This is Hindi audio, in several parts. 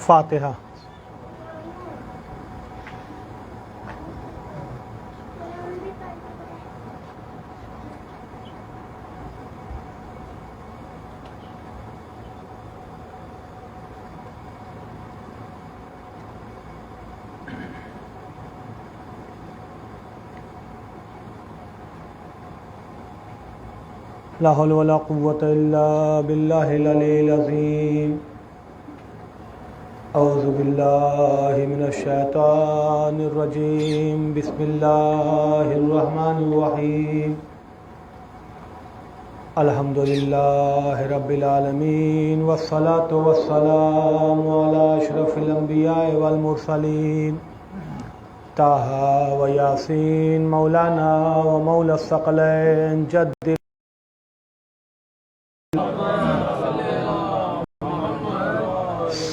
फातिहा। ला हौला वला कुव्वता इल्ला बिल्लाहिल अलील अज़ीम। औज़ु बिल्लाहि मिनश शैतानिर रजीम। बिस्मिल्लाहिर रहमानिर रहीम। अल्हम्दुलिल्लाहि रब्बिल आलमीन वस्सलातु वस्सलामु अला अशरफिल अंबिया'i वल मुरसलीन ताहा व यासीन मौलाना व मौला सकलैन जद्दिल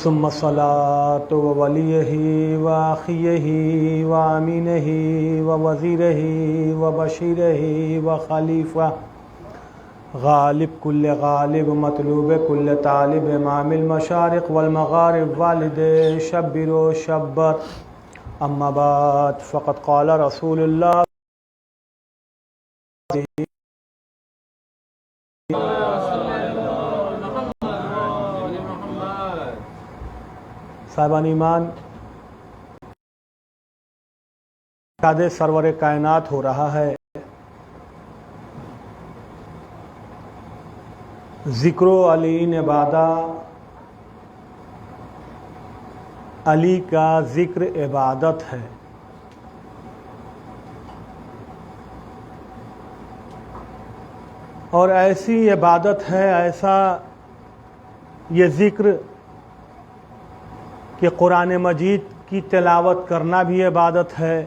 सुम्मा सलातु व वलियही व अखियही व अमीनही व वज़ीरही व बशीरही व खलीफा गालिब कुल्ल गालिब मतलूब कुल्ल तालिब इमामिल मशारिक़ वल मगारिब वालिदे शब्बिरो शब्बर। अम्मा बाद फ़क़द क़ाल रसूलुल्लाह साहिबान ईमान, शादे सरवर कायनात हो रहा है। ज़िक्रो अली इबादा, अली का ज़िक्र इबादत है। और ऐसी इबादत है, ऐसा ये ज़िक्र कि कुरान मजीद की तिलावत करना भी इबादत है,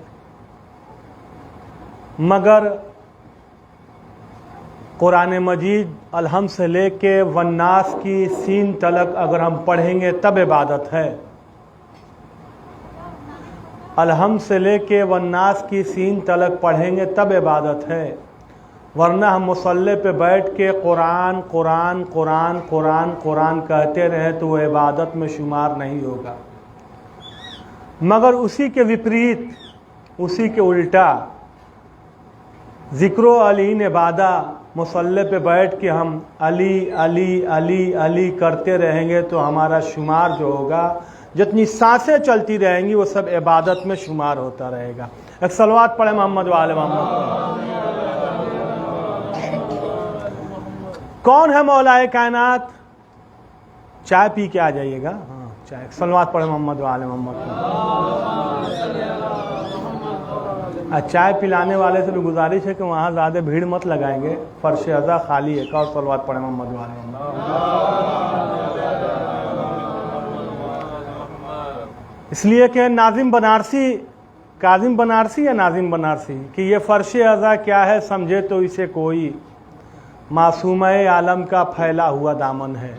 मगर कुरान मजीद अलहम से लेके वन्नास की सीन तलक अगर हम पढ़ेंगे तब इबादत है। अलहम से लेके वन्नास की सीन तलक पढ़ेंगे तब इबादत है, वरना हम मुसल्ले पे बैठ के कुरान कुरान कुरान कुरान कुरान कहते रहे तो वो इबादत में शुमार नहीं होगा। मगर उसी के विपरीत, उसी के उल्टा ज़िक्रो अली इबादा, मुसल्ले पे बैठ के हम अली अली अली अली करते रहेंगे तो हमारा शुमार जो होगा, जितनी सांसें चलती रहेंगी वो सब इबादत में शुमार होता रहेगा। एक सलवात पढ़े मोहम्मद वाले मोहम्मद। कौन है मौलाए कायनात? चाय पी के आ जाइएगा। हाँ, चाय। सलवात पढ़े मोहम्मद वाले मोहम्मद। चाय पिलाने वाले से भी गुजारिश है कि वहाँ ज़्यादा भीड़ मत लगाएंगे, फर्श अज़ा खाली है। और सलवात पढ़े मोहम्मद वाले मोहम्मद। इसलिए कि नाजिम बनारसी, काजिम बनारसी या नाजिम बनारसी कि ये फर्श अज़ा क्या है समझे तो इसे कोई, मासूम-ए आलम का फैला हुआ दामन है।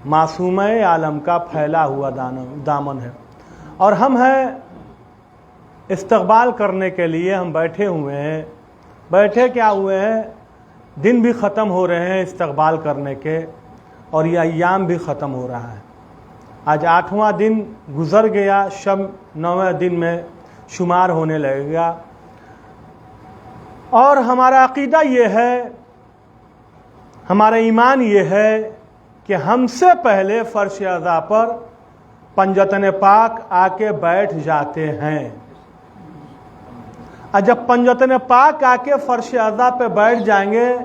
मासूम-ए आलम का फैला हुआ दामन है। और हम हैं इस्तक़बाल करने के लिए हम बैठे हुए हैं। बैठे क्या हुए हैं, दिन भी ख़त्म हो रहे हैं इस्तक़बाल करने के, और ये अय्याम भी ख़त्म हो रहा है। आज 8वां दिन गुज़र गया, शब 9वें दिन में शुमार होने लगेगा। और हमारा अक़ीदा ये है, हमारा ईमान ये है कि हमसे पहले फ़र्श अज़ा पर पंजतन पाक आके बैठ जाते हैं। और जब पंजतन पाक आके फर्श अज़ा पे बैठ जाएंगे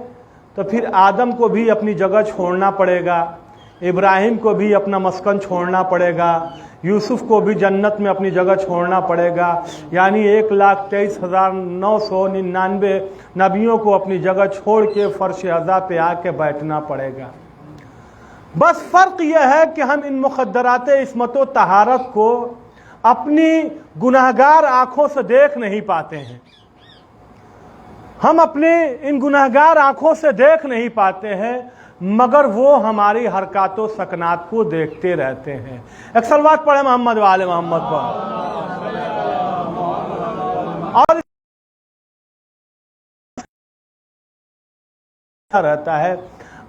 तो फिर आदम को भी अपनी जगह छोड़ना पड़ेगा, इब्राहिम को भी अपना मस्कन छोड़ना पड़ेगा, यूसुफ को भी जन्नत में अपनी जगह छोड़ना पड़ेगा। यानी 1,23,999 नबियों को अपनी जगह छोड़ के फर्श अज़ा पे आके बैठना पड़ेगा। बस फ़र्क यह है कि हम इन मुक़द्दरात इस्मत व तहारत को अपनी गुनाहगार आँखों से देख नहीं पाते हैं। हम अपने इन गुनाहगार आँखों से देख नहीं पाते हैं, मगर वो हमारी हरकतों सकनात को देखते रहते हैं। एक सलवात पढ़े मोहम्मद वाले मोहम्मद पर। और रहता है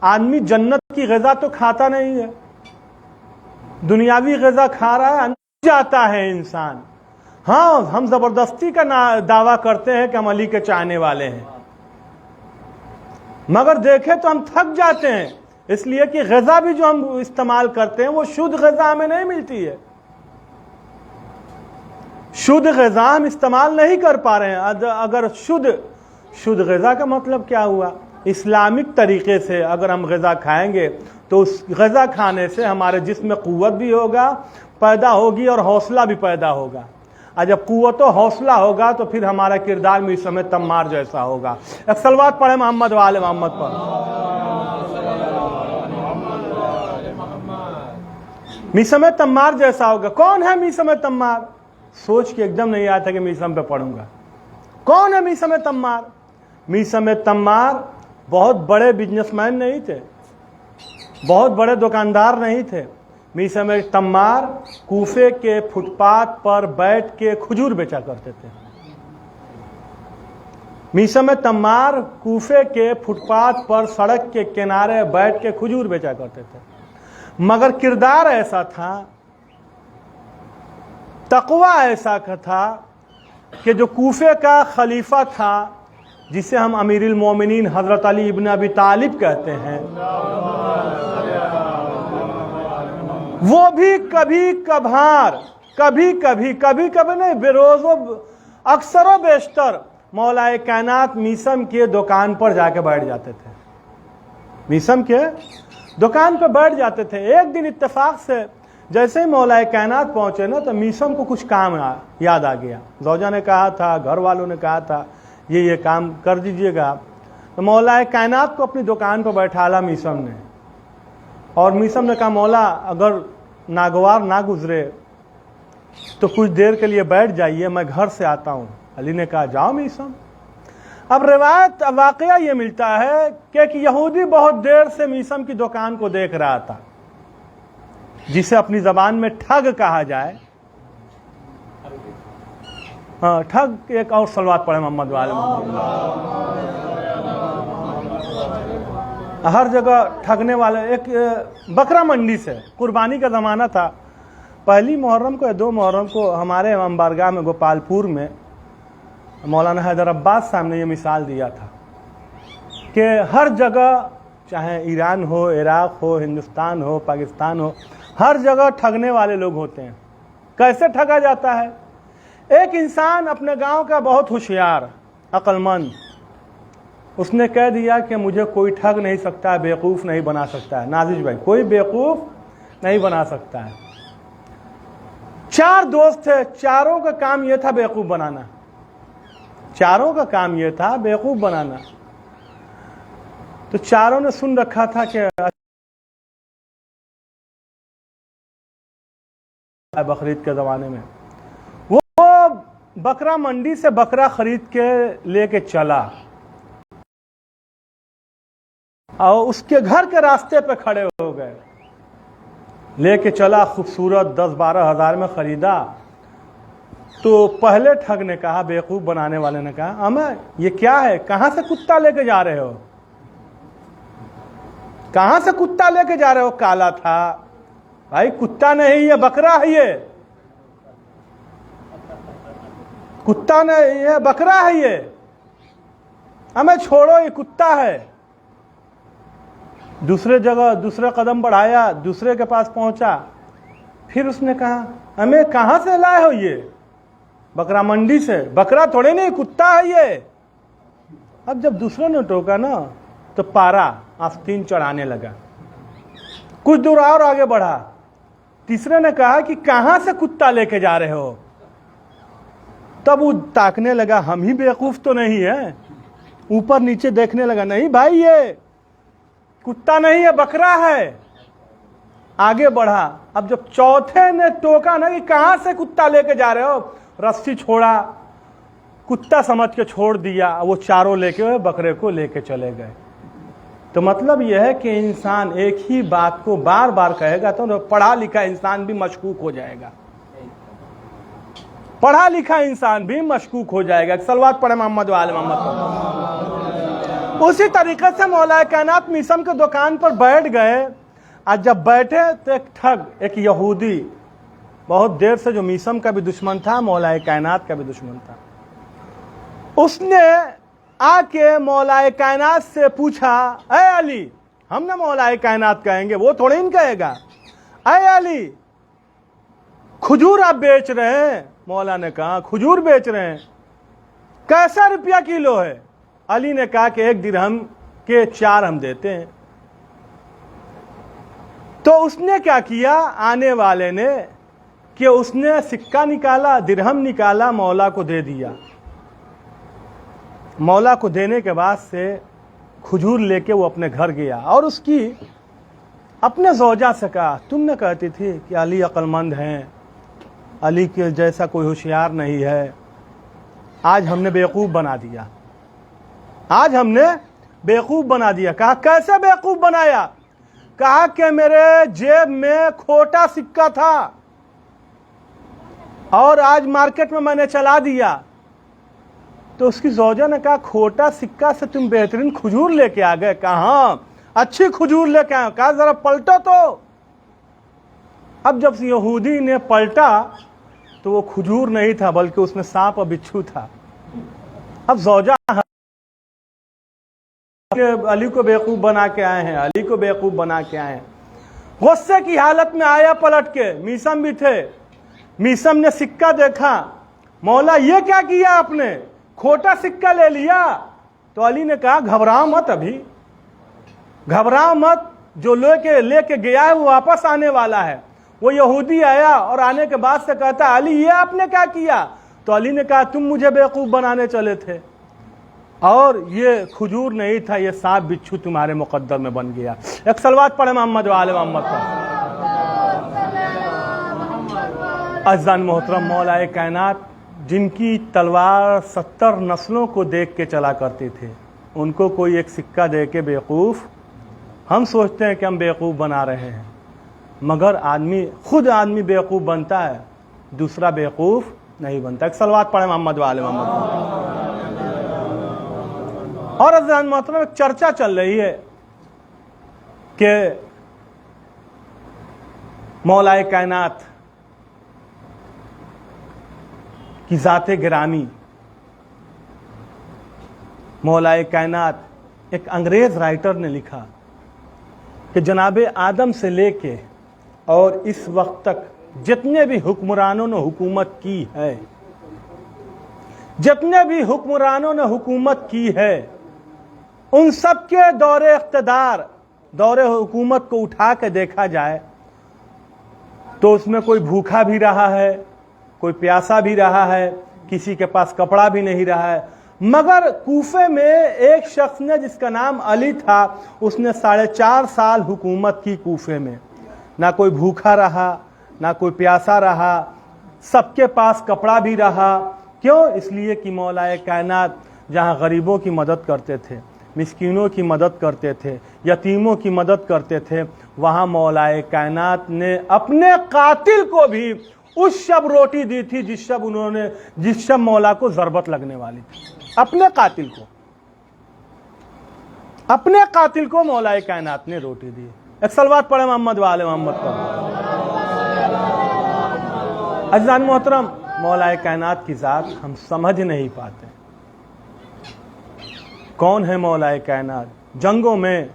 आदमी जन्नत की ग़िज़ा तो खाता नहीं है, दुनियावी ग़िज़ा खा रहा है, जाता है इंसान। हाँ, हम ज़बरदस्ती का दावा करते हैं कि हम अली के चाहने वाले हैं, मगर देखें तो हम थक जाते हैं, इसलिए कि ग़िज़ा भी जो हम इस्तेमाल करते हैं वो शुद्ध ग़िज़ा हमें नहीं मिलती है। शुद्ध ग़िज़ा हम इस्तेमाल नहीं कर पा रहे हैं। अगर शुद्ध ग़िज़ा का मतलब क्या हुआ? इस्लामिक तरीके से अगर हम ग़िज़ा खाएंगे तो उस ग़िज़ा खाने से हमारे जिस्म में क़ुव्वत भी होगा, पैदा होगी और हौसला भी पैदा होगा। और जब क़ुव्वत और हौसला होगा तो फिर हमारा किरदार भी इस समय तम्मार जैसा होगा। एक सलवात पढ़े मोहम्मद वाले मोहम्मद पर। मीसम तम्मार जैसा होगा। कौन है मीसम तम्मार? सोच के एकदम नहीं आया था कि मीसम पे पढ़ूंगा। कौन है मीसम तम्मार? मीसम तम्मार बहुत बड़े बिजनेसमैन नहीं थे, बहुत बड़े दुकानदार नहीं थे। मीसम तम्मार कूफे के फुटपाथ पर बैठ के खजूर बेचा करते थे। मीसम तम्मार कूफे के फुटपाथ पर सड़क के किनारे बैठ के खजूर बेचा करते थे, मगर किरदार ऐसा था, तकवा ऐसा था कि जो कूफे का खलीफा था, जिसे हम अमीरुल मोमिनीन हज़रत अली इब्न अबी तालिब कहते हैं, वो भी कभी कभी नहीं, बेरोज़ो अक्सर बेशतर मौलाए कायनात मीसम के दुकान पर जाके बैठ जाते थे। मीसम के दुकान पर बैठ जाते थे। एक दिन इत्तेफाक से जैसे ही मौलाए कायनात पहुंचे ना, तो मीसम को कुछ काम याद आ गया। ज़ौजा ने कहा था, घर वालों ने कहा था ये काम कर दीजिएगा। तो मौलाए कायनात को अपनी दुकान पर बैठाला मीसम ने, और मीसम ने कहा मौला अगर नागवार ना गुजरे तो कुछ देर के लिए बैठ जाइए, मैं घर से आता हूँ। अली ने कहा जाओ मीसम। अब रिवायत वाक़या ये मिलता है कि एक यहूदी बहुत देर से मीसम की दुकान को देख रहा था, जिसे अपनी ज़बान में ठग कहा जाए। हाँ, ठग। एक और सलवात पढ़े मोहम्मद वाले मोहम्मद। हर जगह ठगने वाले। एक बकरा मंडी से कुर्बानी का ज़माना था। पहली मुहर्रम को या 2 मुहर्रम को हमारे अंबारगाह में गोपालपुर में मौलाना हैदर अब्बास साहब ने ये मिसाल दिया था कि हर जगह, चाहे ईरान हो, इराक़ हो, हिंदुस्तान हो, पाकिस्तान हो, हर जगह ठगने वाले लोग होते हैं। कैसे ठगा जाता है? एक इंसान अपने गांव का बहुत होशियार, अक्लमंद, उसने कह दिया कि मुझे कोई ठग नहीं सकता है, बेवकूफ़ नहीं बना सकता है। नाजिश भाई, कोई बेवकूफ़ नहीं बना सकता है। 4 दोस्त थे, चारों का काम यह था बेवकूफ़ बनाना। चारों का काम यह था बेवकूफ़ बनाना। तो चारों ने सुन रखा था कि बकरीद के ज़माने में वो बकरा मंडी से बकरा खरीद के लेके चला और उसके घर के रास्ते पे खड़े हो गए। लेके चला, खूबसूरत 10-12 हज़ार में ख़रीदा। तो पहले ठग ने कहा, बेवकूफ़ बनाने वाले ने कहा, अम्मा ये क्या है? कहाँ से कुत्ता लेके जा रहे हो? कहाँ से कुत्ता लेके जा रहे हो? काला था। भाई कुत्ता नहीं, ये बकरा है। ये कुत्ता नहीं, ये बकरा है। ये हमें छोड़ो, ये कुत्ता है। दूसरे जगह दूसरा कदम बढ़ाया, दूसरे के पास पहुंचा। फिर उसने कहा, हमें कहाँ से लाए हो? ये बकरा मंडी से, बकरा थोड़े नहीं, कुत्ता है ये। अब जब दूसरों ने टोका ना तो पारा आस्तीन चढ़ाने लगा, कुछ दूर और आगे बढ़ा। तीसरे ने कहा कि कहां से कुत्ता लेके जा रहे हो? तब वो ताकने लगा, हम ही बेवकूफ तो नहीं है। ऊपर नीचे देखने लगा, नहीं भाई ये कुत्ता नहीं है, बकरा है। आगे बढ़ा। अब जब चौथे ने टोका ना कि कहां से कुत्ता लेके जा रहे हो, रस्सी छोड़ा, कुत्ता समझ के छोड़ दिया। वो चारों लेके बकरे को लेके चले गए। तो मतलब यह है कि इंसान एक ही बात को बार बार कहेगा तो पढ़ा लिखा इंसान भी मशकूक हो जाएगा, पढ़ा लिखा इंसान भी मशकूक हो जाएगा। सलवात पढ़े मोहम्मद वाले मोहम्मद। उसी तरीके से मौलाए कायनात मीसम के दुकान पर बैठ गए। आज जब बैठे तो एक ठग, एक यहूदी, बहुत देर से जो मीसम का भी दुश्मन था, मौलाए कायनात का भी दुश्मन था, उसने आके मौलाए कायनात से पूछा, ऐ अली, हम ना मौलाए कायनात कहेंगे, वो थोड़े ही कहेगा, ऐ अली खजूर आप बेच रहे हैं? मौला ने कहा खजूर बेच रहे हैं, कैसा रुपया किलो है? अली ने कहा कि 1 दिरहम के 4 हम देते हैं। तो उसने क्या किया, आने वाले ने, कि उसने सिक्का निकाला, दिरहम निकाला, मौला को दे दिया। मौला को देने के बाद से खजूर लेके वो अपने घर गया और उसकी अपने ज़ौजा से कहा, तुमने कहती थी कि अली अक्लमंद हैं, अली के जैसा कोई होशियार नहीं है, आज हमने बेवकूफ़ बना दिया, आज हमने बेवकूफ़ बना दिया। कहा कैसे बेवकूफ़ बनाया? कहा कि मेरे जेब में खोटा सिक्का था और आज मार्केट में मैंने चला दिया। तो उसकी ज़ौजा ने कहा खोटा सिक्का से तुम बेहतरीन खजूर लेके आ गए? कहा हाँ, अच्छी खजूर लेके आए। कहा जरा पलटो तो। अब जब यहूदी ने पलटा तो वो खजूर नहीं था, बल्कि उसमें सांप और बिच्छू था। अब ज़ौजा अली को बेवकूफ़ बना के आए हैं, अली को बेवकूफ़ बना के आए हैं। गुस्से की हालत में आया पलट के, मीसम भी थे। मीसम ने सिक्का देखा, मौला ये क्या किया आपने, खोटा सिक्का ले लिया? तो अली ने कहा घबराओ मत, अभी घबराओ मत, जो लेके गया है वो वापस आने वाला है। वो यहूदी आया और आने के बाद से कहता अली ये आपने क्या किया? तो अली ने कहा तुम मुझे बेवकूफ़ बनाने चले थे और ये खजूर नहीं था, ये सांप बिच्छू तुम्हारे मुकद्दर में बन गया। एक सलवात पढ़े मोहम्मद वाले मोहम्मद पर। अज़ान मोहतरम, मौलाए कायनात जिनकी तलवार 70 नस्लों को देख के चला करते थे, उनको कोई एक सिक्का दे के बेवकूफ़, हम सोचते हैं कि हम बेवकूफ़ बना रहे हैं, मगर खुद आदमी बेवकूफ़ बनता है, दूसरा बेवकूफ़ नहीं बनता। एक सलवात पढ़े मोहम्मद वाले मोहम्मद। और अज़ान मोहतरम, एक चर्चा चल रही है कि मौलाए कायनात की ज़ाते गिरामी, मौलाए कायनात, एक अंग्रेज़ राइटर ने लिखा कि जनाबे आदम से लेके और इस वक्त तक जितने भी हुक्मरानों ने हुकूमत की है, जितने भी हुक्मरानों ने हुकूमत की है, उन सब के दौरे इख्तिदार, दौरे हुकूमत को उठा के देखा जाए तो उसमें कोई भूखा भी रहा है, कोई प्यासा भी रहा है, किसी के पास कपड़ा भी नहीं रहा है। मगर कूफे में एक शख्स ने जिसका नाम अली था, उसने 4.5 साल हुकूमत की कूफे में। ना कोई भूखा रहा, ना कोई प्यासा रहा, सबके पास कपड़ा भी रहा। क्यों? इसलिए कि मौलाए कायनात जहाँ गरीबों की मदद करते थे, मिस्कीनों की मदद करते थे, यतीमों की मदद करते थे, वहाँ मौलाए कायनात ने अपने कातिल को भी उस शब रोटी दी थी जिस शब मौला को ज़रबत लगने वाली थी। अपने कातिल को मौलाए कायनात ने रोटी दी। एक सलवात पढ़े मोहम्मद वाले मोहम्मद पर। अज़ान मोहतरम, मौलाए कायनात की ज़ात हम समझ नहीं पाते। कौन है मौलाए कायनात? जंगों में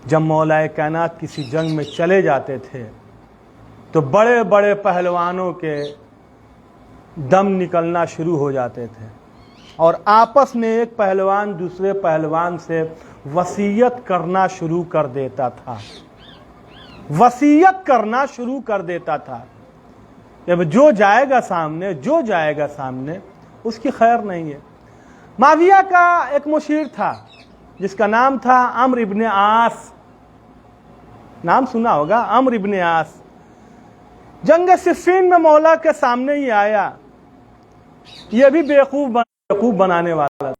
जब मौलाए कायनात किसी जंग में चले जाते थे तो बड़े बड़े पहलवानों के दम निकलना शुरू हो जाते थे और आपस में एक पहलवान दूसरे पहलवान से वसीयत करना शुरू कर देता था, वसीयत करना शुरू कर देता था। अब जो जाएगा सामने उसकी खैर नहीं है। माविया का एक मुशीर था जिसका नाम था अम्र इब्ने आस, नाम सुना होगा, अम्र इब्ने आस। जंग सिफ़ीन में मौला के सामने ही आया, ये भी बेवकूफ बनाने वाला।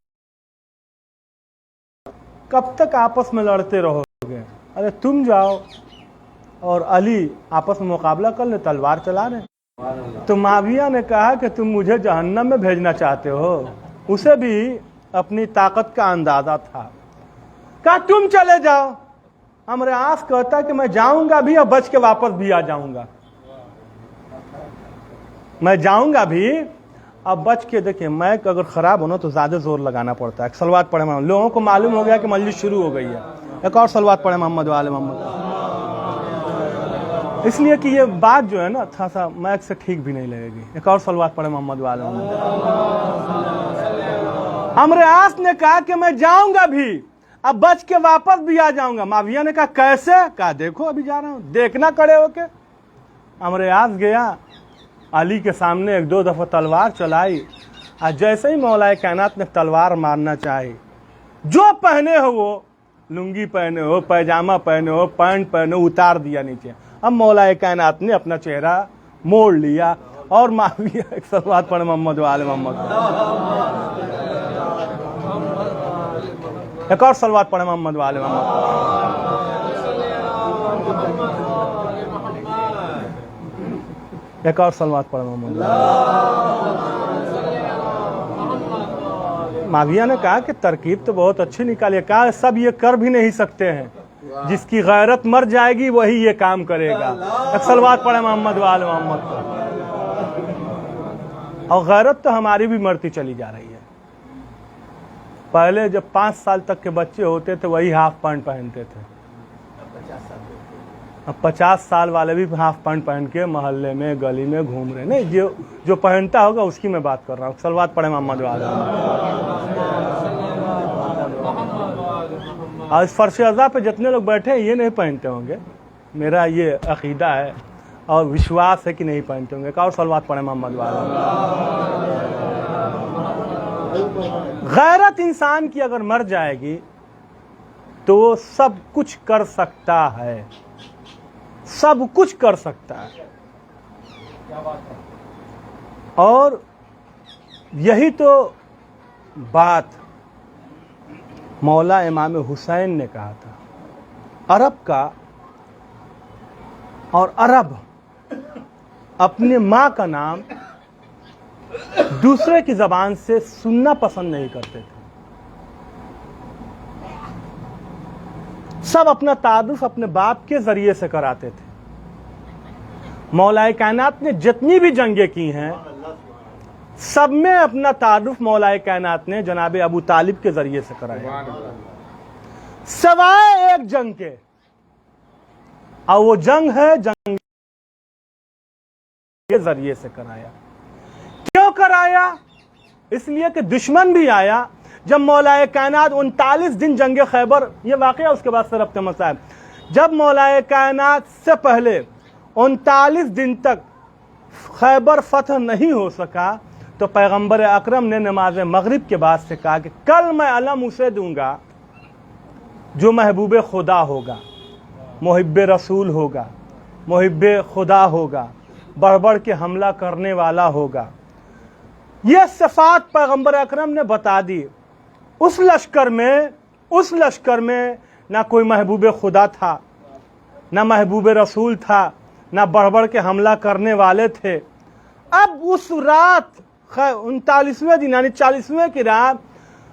कब तक आपस में लड़ते रहोगे? अरे तुम जाओ और अली आपस में मुकाबला कर ले, तलवार चला रहे। तो माविया ने कहा कि तुम मुझे जहन्नम में भेजना चाहते हो। उसे भी अपनी ताकत का अंदाजा था। कहा तुम चले जाओ। अम्र आस कहता कि मैं जाऊंगा भी और बच के वापस भी आ जाऊंगा, मैं जाऊंगा भी अब बच के। देखिए मैक अगर खराब हो ना तो ज्यादा जोर लगाना पड़ता है। एक सलवात पढ़े मोहम्मद, लोगों को मालूम हो गया कि मजलिस शुरू हो गई है, एक और सलवात पढ़े मोहम्मद वाले मोहम्मद। इसलिए कि ये बात जो है ना थोड़ा सा मैक से ठीक भी नहीं लगेगी। एक और सलवात पढ़े मोहम्मद वाले मोहम्मद। अम्र आस ने कहा कि मैं जाऊंगा भी, अब बच के वापस भी आ जाऊंगा। माविया ने कहा कैसे? कहा देखो अभी जा रहा हूं, देखना खड़े होके। अम्र आस गया, अली के सामने एक दो दफा तलवार चलाई और जैसे ही मौलाए कायनात ने तलवार मारना चाही, जो पहने हो वो, लुंगी पहने हो, पैजामा पहने हो, पैंट पहने हो, उतार दिया नीचे। अब मौलाए कायनात ने अपना चेहरा मोड़ लिया और माविया एक सलवात पढ़े मोहम्मद वाले मोहम्मद, एक और सलवात पढ़े मोहम्मद वाले मोहम्मद, एक और सलवात पढ़े मोहम्मद। माविया ने कहा कि तरकीब तो बहुत अच्छी निकाली। कहा सब ये कर भी नहीं सकते हैं, जिसकी गैरत मर जाएगी वही ये काम करेगा। एक सलवात पढ़े मोहम्मद वाले मोहम्मद। और गैरत तो हमारी भी मरती चली जा रही है। पहले जब 5 साल तक के बच्चे होते थे वही हाफ पैंट पहनते थे, अब 50 साल वाले भी हाफ पैंट पहन के मोहल्ले में गली में घूम रहे। नहीं, जो पहनता होगा उसकी मैं बात कर रहा हूँ। सलवात पढ़े मोहम्मद वाले। और इस फर्श अज़ा पे जितने लोग बैठे हैं ये नहीं पहनते होंगे, मेरा ये अकीदा है और विश्वास है कि नहीं पहनते होंगे। और सलवात पढ़े मोहम्मद वाले। गैरत इंसान की अगर मर जाएगी तो वो सब कुछ कर सकता है, सब कुछ कर सकता है। और यही तो बात मौला इमाम हुसैन ने कहा था। अरब का और अरब अपने माँ का नाम दूसरे की जबान से सुनना पसंद नहीं करते थे। सब अपना तारुफ अपने बाप के जरिए से कराते थे। मौलाए कायनात ने जितनी भी जंगें की हैं सब में अपना तारुफ मौलाए कायनात ने जनाब अबू तालिब के जरिए से कराया, सवाए एक जंग के। और वो जंग है जंग के जरिए से कराया। क्यों कराया? इसलिए कि दुश्मन भी आया। जब मौलाए कायनात 39 दिन जंगे खैबर, ये वाकया उसके बाद सरफ्त मसाइब, जब मौलाए कायनात से पहले 39 दिन तक खैबर फतह नहीं हो सका तो पैगंबर अकरम ने नमाज मगरिब के बाद से कहा कि कल मैं अलम उसे दूंगा जो महबूब खुदा होगा, मुहिब्बे रसूल होगा, मुहिब्बे खुदा होगा, बढ़ बढ़ के हमला करने वाला होगा। यह सिफात पैगंबर अकरम ने बता दी। उस लश्कर में ना कोई महबूब खुदा था, ना महबूब रसूल था, ना बढ़ बढ़ के हमला करने वाले थे। अब उस रात 39वें दिन यानी 40वें की रात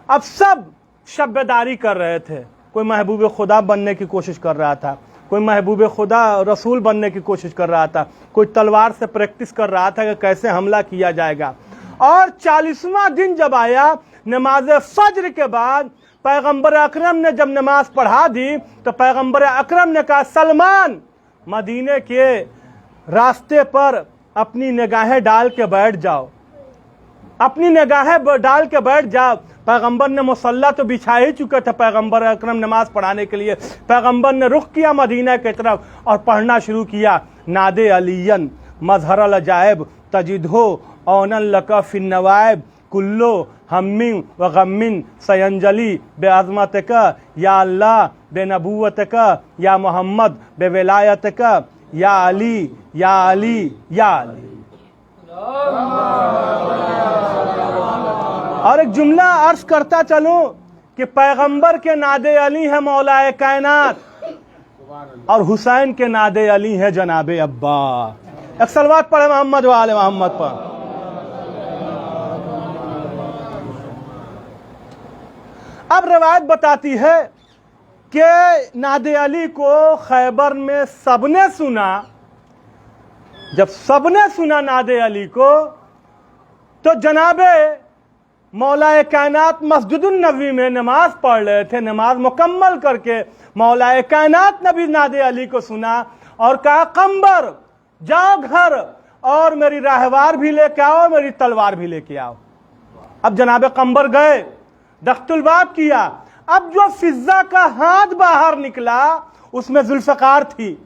अब सब शब्बेदारी कर रहे थे। कोई महबूब खुदा बनने की कोशिश कर रहा था, कोई महबूब खुदा रसूल बनने की कोशिश कर रहा था, कोई तलवार से प्रैक्टिस कर रहा था कि कैसे हमला किया जाएगा। और 40वां दिन जब आया, नमाज फज्र के बाद पैगंबर अकरम ने जब नमाज पढ़ा दी तो पैगंबर अकरम ने कहा, सलमान मदीने के रास्ते पर अपनी निगाहें डाल के बैठ जाओ। अपनी निगाहें डाल के बैठ जा। पैगंबर ने मुसल्ला तो बिछा ही चुके थे पैगंबर अकरम नमाज पढ़ाने के लिए। पैगंबर ने रुख किया मदीना की तरफ और पढ़ना शुरू किया, नादे अलियन मजहर अजायब तजिदहो औनन लका फिन नवायब कुल्लो हम्मिन व गम्मिन सयंजली बेअज़मत का या अल्लाह बेनबूवत का या मोहम्मद बेविलायत का या अली या अली या अली। और एक जुमला अर्ज करता चलूं कि पैगंबर के नादे अली है मौलाए कायनात और हुसैन के नादे अली है जनाबे अब्बा। एक सलवात पढ़े मोहम्मद वाले मोहम्मद पर। अब रवायत बताती है कि नादे अली को खैबर में सबने सुना। जब सबने सुना नादे अली को तो जनाबे मौलाए कायनात मस्जिदुन नबी में नमाज पढ़ रहे थे। नमाज मुकम्मल करके मौलाए कायनात नबी नादे अली को सुना और कहा, कंबर जाओ घर और मेरी राहवार भी लेके आओ, मेरी तलवार भी लेके आओ। अब जनाबे कंबर गए, दख्तुल बाब किया। अब जो फिजा का हाथ बाहर निकला उसमें जुल्फकार थी।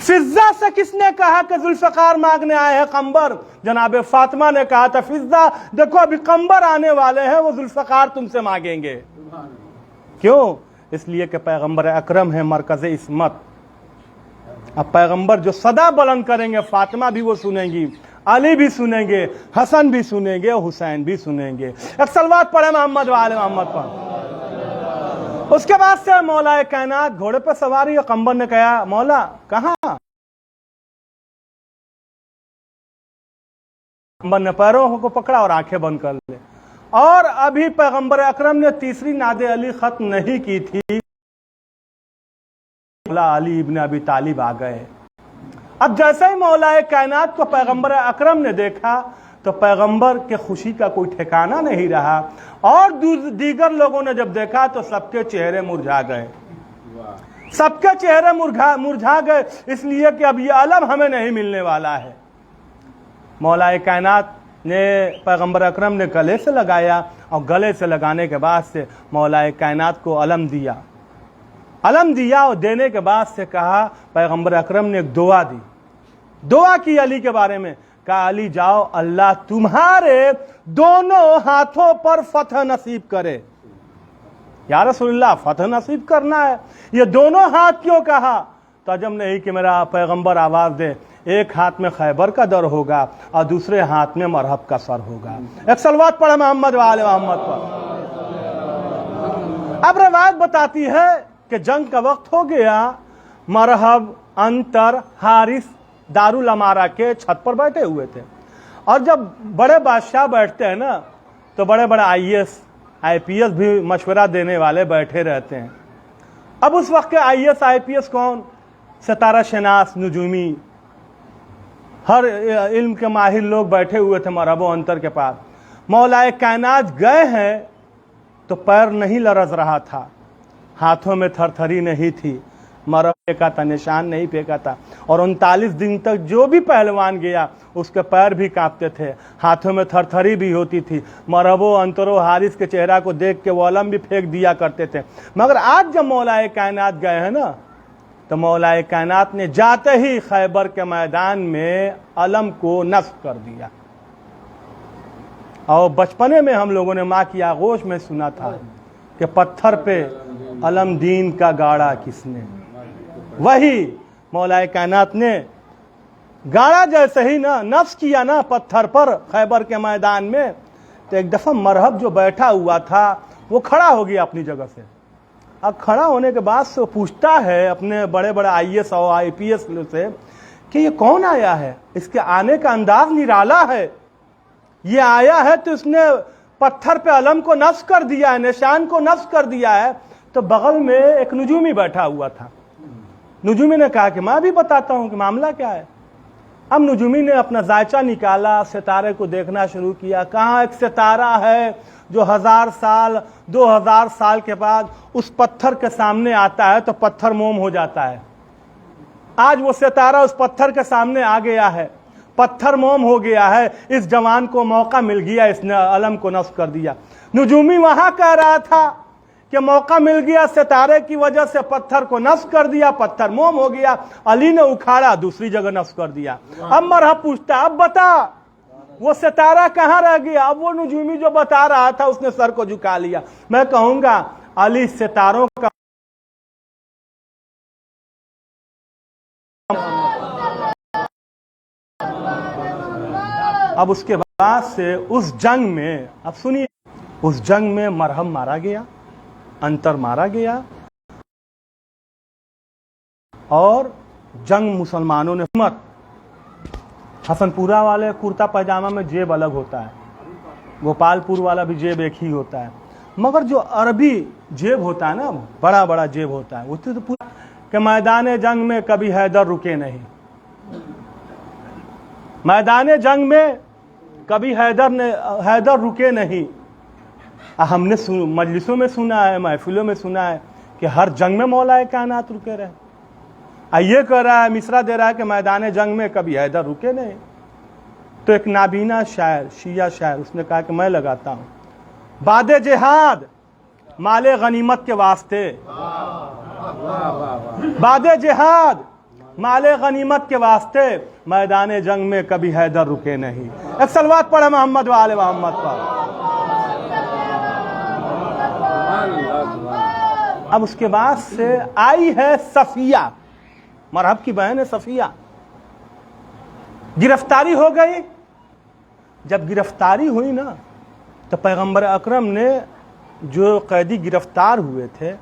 फिजा से किसने कहा कि जुल्फकार मांगने आए हैं कंबर? जनाबे फातिमा ने कहा था, फिजा देखो अभी कंबर आने वाले हैं, वो जुल्फकार तुमसे मांगेंगे। क्यों? इसलिए कि पैगंबर अकरम है मरकज़ इस्मत। अब पैगंबर जो सदा बुलंद करेंगे, फातिमा भी वो सुनेंगी, अली भी सुनेंगे, हसन भी सुनेंगे, हुसैन भी सुनेंगे। एक सलवात पढ़े मोहम्मद वाले मोहम्मद पर। उसके बाद से मौलाए कायनात घोड़े पर सवारी और कंबर ने कहा, मौला कहाँ? कंबर ने पैरों को पकड़ा और आंखें बंद कर ले। और अभी पैगंबर अकरम ने तीसरी नादे अली खत्म नहीं की थी, मौला अली इब्न अबी तालिब आ गए। अब जैसे ही मौलाए कायनात को पैगंबर अकरम ने देखा तो पैगंबर के खुशी का कोई ठिकाना नहीं रहा। और दीगर लोगों ने जब देखा तो सबके चेहरे मुरझा गए। सबके चेहरे मुरझा गए इसलिए कि अब ये अलम हमें नहीं मिलने वाला है। मौलाए कायनात ने पैगंबर अकरम ने गले से लगाया और गले से लगाने के बाद से मौलाए कायनात को अलम दिया। अलम दिया और देने के बाद से कहा, पैगंबर अकरम ने एक दुआ दी। दुआ की अली के बारे में, कहा अली जाओ अल्लाह तुम्हारे दोनों हाथों पर फतह नसीब करे। या रसूलल्लाह फतह नसीब करना है, ये दोनों हाथ क्यों कहा? तजम नहीं कि मेरा पैगंबर आवाज दे, एक हाथ में खैबर का दर होगा और दूसरे हाथ में मरहब का सर होगा। एक सलवात पढ़े मोहम्मद वाले मोहम्मद पर। अब रवायत बताती है कि जंग का वक्त हो गया। मरहब, अंतर, हारिस दारुल अमारा के छत पर बैठे हुए थे। और जब बड़े बादशाह बैठते हैं ना तो बड़े बड़े IAS IPS भी मशवरा देने वाले बैठे रहते हैं। अब उस वक्त के IAS IPS कौन? सितारा शनास, नुजूमी, हर इल्म के माहिर लोग बैठे हुए थे मरहब अंतर के पास। मौलाए कायनात गए हैं तो पैर नहीं लरज रहा था, हाथों में थरथरी नहीं थी, मरहब फेंका था, निशान नहीं फेंका था। और 39 दिन तक जो भी पहलवान गया उसके पैर भी कांपते थे, हाथों में थरथरी भी होती थी। मरहबो अंतरो हारिस के चेहरा को देख के वो अलम भी फेंक दिया करते थे। मगर आज जब मौलाए कायनात गए हैं ना तो मौलाए कायनात ने जाते ही खैबर के मैदान में अलम को नस्ब कर दिया। और बचपने में हम लोगों ने माँ की आगोश में सुना था कि पत्थर पे अलम दीन का गाड़ा किसने, वही मौलाए कायनात ने गाड़ा। जैसे ही ना नफ्स किया ना पत्थर पर खैबर के मैदान में, तो एक दफ़ा मरहब जो बैठा हुआ था वो खड़ा हो गया अपनी जगह से। अब खड़ा होने के बाद से पूछता है अपने बड़े बड़े IAS और IPS से कि ये कौन आया है? इसके आने का अंदाज निराला है। ये आया है तो इसने पत्थर पे अलम को नस्ब कर दिया है, निशान को नस्ब कर दिया है। तो बगल में एक नुजूमी बैठा हुआ था। नुजूमी ने कहा कि मैं भी बताता हूं कि मामला क्या है। अब नुजूमी ने अपना जायचा निकाला, सितारे को देखना शुरू किया। कहाँ एक सितारा है जो 1000 साल 2000 साल के बाद उस पत्थर के सामने आता है तो पत्थर मोम हो जाता है। आज वो सितारा उस पत्थर के सामने आ गया है। पत्थर मोम हो गया है। इस जवान को मौका मिल गया, इसने अलम को नस्फ कर दिया। नजूमी वहां कह रहा था कि मौका मिल गया, सितारे की वजह से पत्थर को नस्फ कर दिया, पत्थर मोम हो गया। अली ने उखाड़ा, दूसरी जगह नस्फ कर दिया। अब मरहब पूछता, अब बता वो सितारा कहां रह गया? अब वो नजूमी जो बता रहा था उसने सर को झुका लिया। मैं कहूंगा अली सितारों का अब उसके बाद से उस जंग में, अब सुनिए, उस जंग में मरहब मारा गया, अंतर मारा गया और जंग मुसलमानों ने मत। हसनपुरा वाले कुर्ता पैजामा में जेब अलग होता है, गोपालपुर वाला भी जेब एक ही होता है, मगर जो अरबी जेब होता है ना, बड़ा बड़ा जेब होता है, उससे तो पूरा कि मैदान जंग में कभी हैदर रुके नहीं। मैदान जंग में कभी हैदर रुके नहीं। हमने मजलिसों में सुना है, महफिलों में सुना है कि हर जंग में मौलाए कायनात रुके रहे। ये कह रहा है, मिसरा दे रहा है कि मैदान जंग में कभी हैदर रुके नहीं। तो एक नाबीना शायर, शिया शायर, उसने कहा कि मैं लगाता हूं, बादे जिहाद माले गनीमत के वास्ते, बादे जिहाद माले गनीमत के वास्ते, मैदान जंग में कभी हैदर रुके नहीं। एक सलवात पढ़े मोहम्मद वाले मोहम्मद पर। अब उसके बाद से आई है सफिया, मरहब की बहन है सफिया। गिरफ्तारी हो गई। जब गिरफ्तारी हुई ना, तो पैगंबर अकरम ने जो कैदी गिरफ्तार हुए थे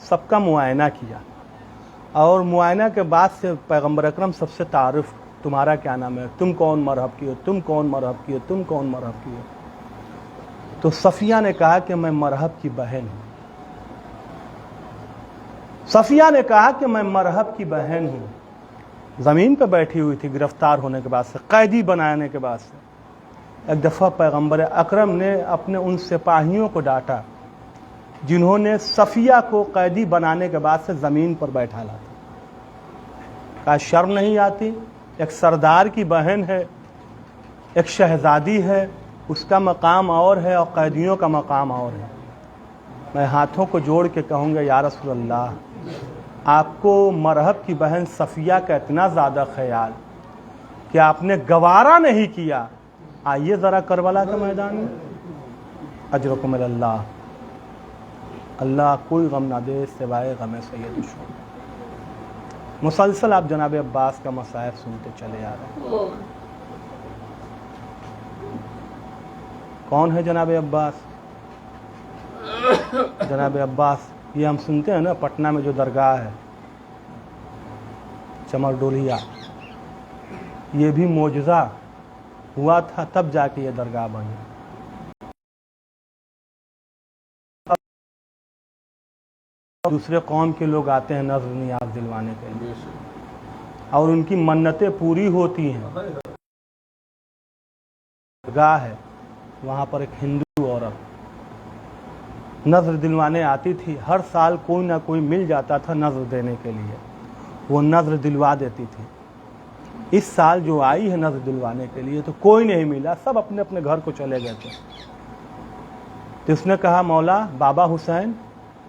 सबका मुआयना किया, और मुआयना के बाद से पैगंबर अकरम सबसे तारुफ, तुम्हारा क्या नाम है, तुम कौन मरहब की हो, तुम कौन मरहब की हो, तुम कौन मरहब की हो। तो सफिया ने कहा कि मैं मरहब की बहन हूं। सफिया ने कहा कि मैं मरहब की बहन हूं। ज़मीन पर बैठी हुई थी गिरफ्तार होने के बाद से, कैदी बनाने के बाद से। एक दफ़ा पैगंबर अकरम ने अपने उन सिपाहियों को डांटा जिन्होंने सफिया को कैदी बनाने के बाद से ज़मीन पर बैठा ला था। कहा शर्म नहीं आती? एक सरदार की बहन है, एक शहजादी है, उसका मकाम और है और कैदियों का मकाम और है। मैं हाथों को जोड़ के कहूँगा, या रसूल अल्लाह, आपको मरहब की बहन सफिया का इतना ज़्यादा ख्याल कि आपने गवारा नहीं किया। आइए ज़रा करबला के मैदान में, अजरकुम अल्लाह, अल्लाह कोई गम ना दे सिवाय गम सैयद शुहदा। मुसलसल आप जनाब अब्बास का मसाइब सुनते चले आ रहे हैं। कौन है जनाब अब्बास? जनाब अब्बास ये हम सुनते हैं ना, पटना में जो दरगाह है चमरडोलिया, ये भी मोजज़ा हुआ था, तब जाके ये दरगाह बनी। दूसरे कौम के लोग आते हैं नज़र नियाज दिलवाने के लिए, और उनकी मन्नतें पूरी होती हैं। दरगाह है वहाँ पर एक हिंदू औरत नज़र दिलवाने आती थी। हर साल कोई ना कोई मिल जाता था नज़र देने के लिए, वो नज़र दिलवा देती थी। इस साल जो आई है नज़र दिलवाने के लिए तो कोई नहीं मिला, सब अपने अपने घर को चले गए थे। तो उसने कहा, मौला बाबा हुसैन,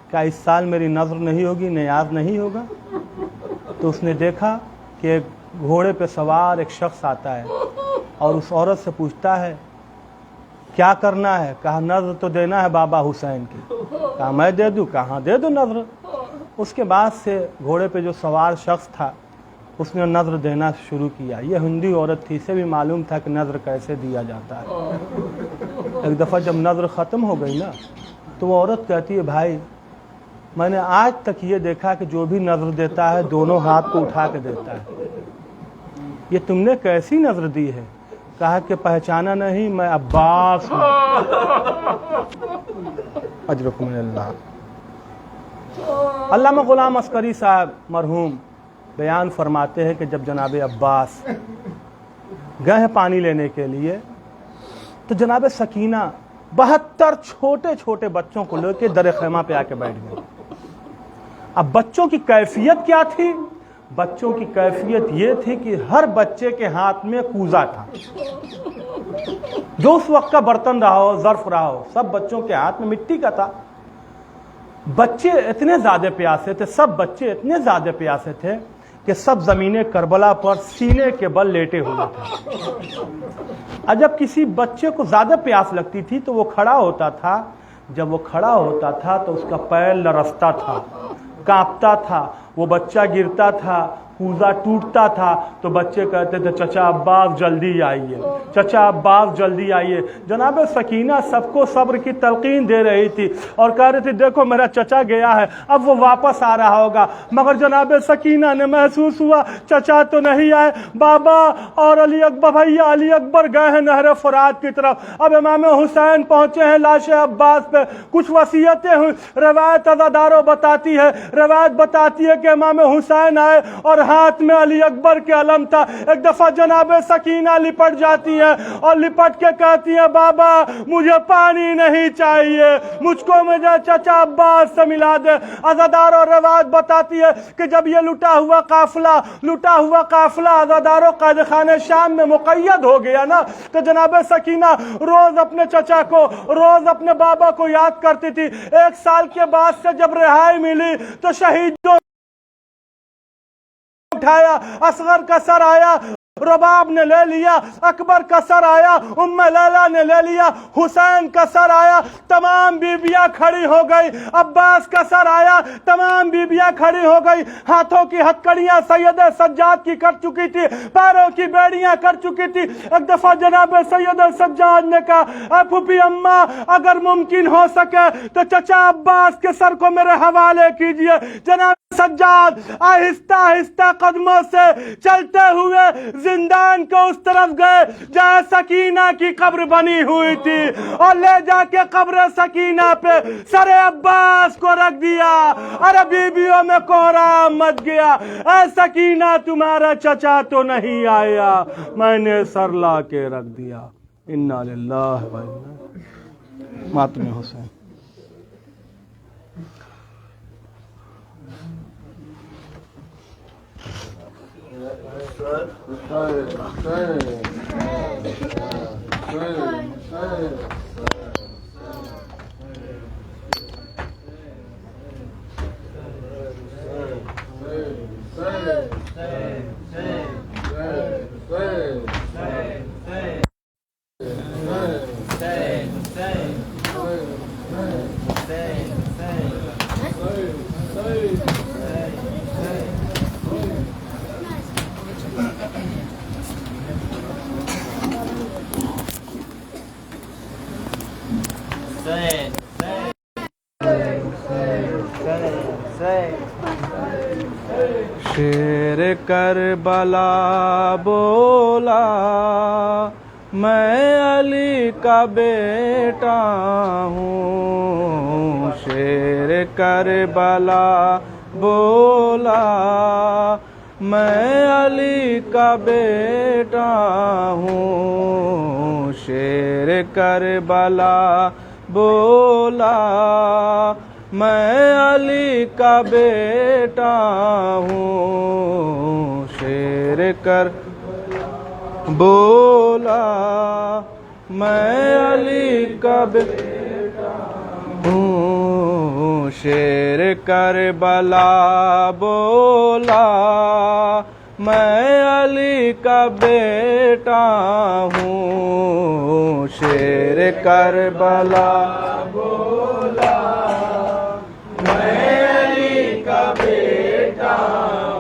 क्या इस साल मेरी नज़र नहीं होगी, नियाज नहीं होगा? तो उसने देखा कि एक घोड़े पे सवार एक शख्स आता है और उस औरत से पूछता है क्या करना है? कहा नज़र तो देना है बाबा हुसैन की। कहा मैं दे दूँ? कहाँ दे दो नज़र। उसके बाद से घोड़े पे जो सवार शख्स था उसने नज़र देना शुरू किया। ये हिंदी औरत थी, इसे भी मालूम था कि नज़र कैसे दिया जाता है। एक दफ़ा जब नज़र ख़त्म हो गई ना, तो वो औरत कहती है, भाई मैंने आज तक ये देखा कि जो भी नज़र देता है दोनों हाथ को उठा के देता है, ये तुमने कैसी नज़र दी है? कहा कि पहचाना नहीं, मैं अब्बास हूँ। अजरकुम अल्लाह। अल्लामा गुलाम अस्करी साहब मरहूम बयान फरमाते हैं कि जब जनाब अब्बास गए हैं पानी लेने के लिए, तो जनाब सकीना 72 छोटे छोटे बच्चों को लेकर दर खैमा पे आके बैठ गए। अब बच्चों की कैफियत क्या थी? बच्चों की कैफियत ये थी कि हर बच्चे के हाथ में कूजा था, जो उस वक्त का बर्तन रहा हो, ज़र्फ रहा हो, सब बच्चों के हाथ में मिट्टी का था। बच्चे इतने ज़्यादा प्यासे थे, सब बच्चे इतने ज़्यादा प्यासे थे कि सब ज़मीने करबला पर सीने के बल लेटे हुए थे। और जब किसी बच्चे को ज़्यादा प्यास लगती थी तो वो खड़ा होता था। जब वो खड़ा होता था तो उसका पैर लरसता था, कांपता था, वो बच्चा गिरता था, कूजा टूटता था, तो बच्चे कहते थे चचा अब्बास जल्दी आइए, चचा अब्बास जल्दी आइए। जनाब सकीना सबको सब्र की तलकीन दे रही थी और कह रही थी देखो मेरा चचा गया है, अब वो वापस आ रहा होगा। मगर जनाब सकीना ने महसूस हुआ चचा तो नहीं आए, बाबा और अली अकबर, भैया अली अकबर गए हैं नहर फुरात की तरफ। अब इमाम हुसैन पहुंचे हैं लाशे अब्बास पे। कुछ वसीयतें हुई, रवायत अज़ादारों बताती है, रवायत बताती है कि इमाम हुसैन आए और हाथ में अली अकबर के अलम था। एक दफा जनाब सकीना लिपट जाती है और लिपट के कहती है बाबा मुझे पानी नहीं चाहिए, मुझको मुझे चचा अब्बास से मिला दे। अज़ादारों रवायत बताती है कि जब ये लुटा हुआ काफिला अज़ादारों क़ैदखाने शाम में मुक़य्यद हो गया ना, तो जनाब सकीना रोज अपने चचा को, रोज अपने बाबा को याद करती थी। एक साल के बाद से जब रिहाई मिली तो शहीदों उठाया, असगर का सर आया, रबाब ने ले लिया, अकबर का सर आया, उम्मे लैला ने ले लिया, हुसैन का सर आया, तमाम बीबियां खड़ी हो गई, अब्बास का सर आया, तमाम बीबियां खड़ी हो गई। हाथों की हथकड़ियां सैयद सज्जाद की कर चुकी थी, पैरों की बेड़ियां कर चुकी थी। एक दफा जनाब सैयद सज्जाद ने कहा फूफी अम्मा अगर मुमकिन हो सके तो चचा अब्बास के सर को मेरे हवाले कीजिए। जनाब सज्जाद आहिस्ता आहिस्ता कदमों से चलते हुए जिंदान को उस तरफ गए जहां सकीना की कब्र बनी हुई थी और ले जाके कब्र सकीना पे सरे अब्बास को रख दिया। अरे बीबियों में कोहराम मच गया, ऐ सकीना तुम्हारा चचा तो नहीं आया, मैंने सर ला के रख दिया। इन्ना लिल्लाहि व इन्ना मातम हुसैन। शेर करबला बोला मैं अली का बेटा हूँ, शेर करबला बोला मैं अली का बेटा हूँ, शेर करबला बोला मैं अली का बेटा हूँ, शेर कर बोला मैं अली का बेटा हूँ, शेर करबला बोला मैं अली का बेटा हूँ, शेर करबला बोला मैं अली का बेटा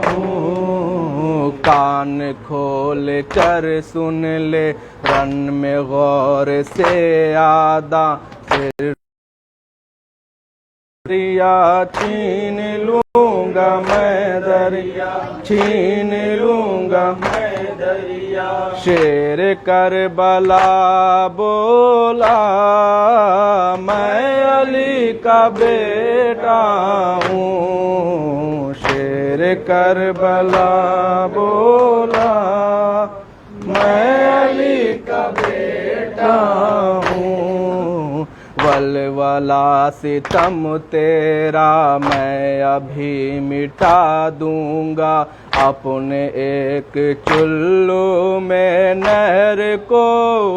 हूँ। कान खोल कर सुन ले रन में गौर से आदा फिर दरिया छीन लूंगा मैं, दरिया छीन लूंगा मैं दरिया। शेर करबला बोला मैं अली का बेटा हूँ, शेर करबला बोला मैं अली का बेटा हूँ। वल वाला सितम तेरा मैं अभी मिटा दूंगा, अपने एक चुल्लू में नहर को